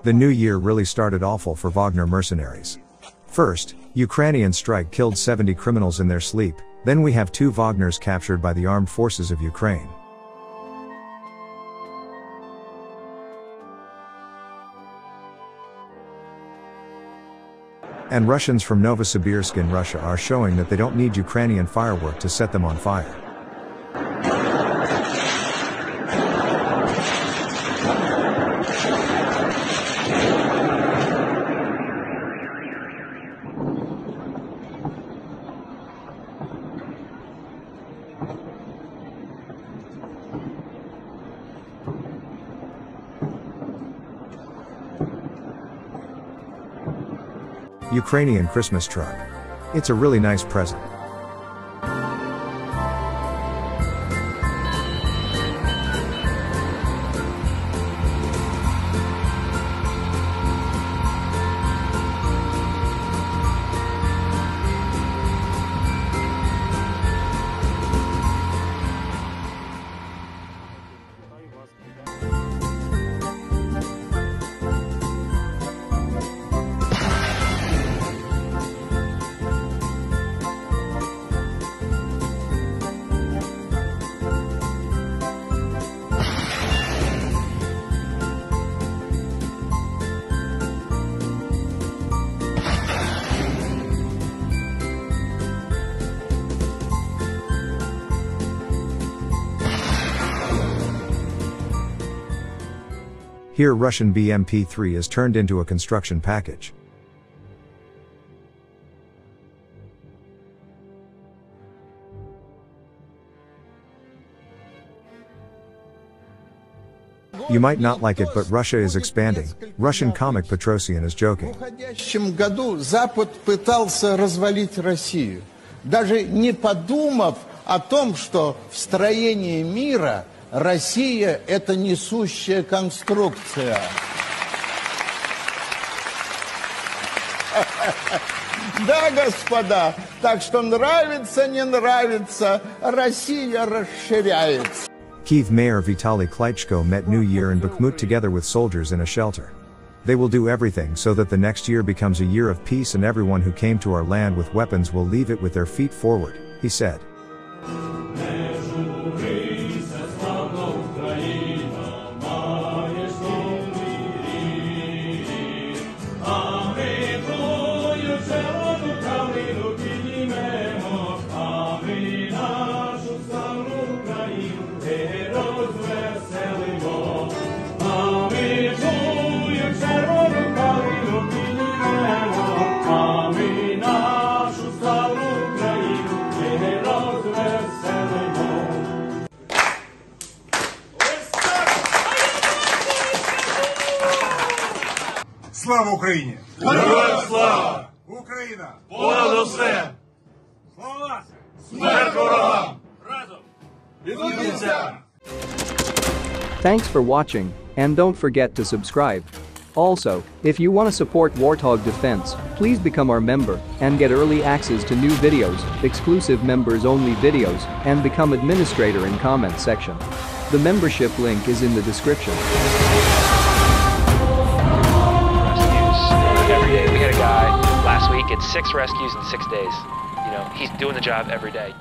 The new year really started awful for Wagner mercenaries. First, Ukrainian strike killed 70 criminals in their sleep, then we have 2 Wagners captured by the armed forces of Ukraine. And Russians from Novosibirsk in Russia are showing that they don't need Ukrainian firework to set them on fire. Ukrainian Christmas truck. It's a really nice present. Here Russian BMP-3 is turned into a construction package. You might not like it, but Russia is expanding. Russian comic Petrosian is joking. В уходящем году Запад пытался развалить Россию, даже не подумав о том, что в строении мира Россия – это несущая конструкция. Да, господа, так что нравится, не нравится, Россия расширяется. Kyiv Mayor Vitaly Klitschko met New Year in Bakhmut together with soldiers in a shelter. They will do everything so that the next year becomes a year of peace, and everyone who came to our land with weapons will leave it with their feet forward, he said. Слава Україні! Героям слава! Україна! Понад усе! Слава! Смерть ворогам! Разом! І до кінця! Thanks for watching, and don't forget to subscribe. Also, if you want to support Warthog Defense, please become our member and get early access to new videos, exclusive members-only videos, and become administrator in comment section. The membership link is in the description. Every day. We had a guy last week at 6 rescues in 6 days. You know, he's doing the job every day.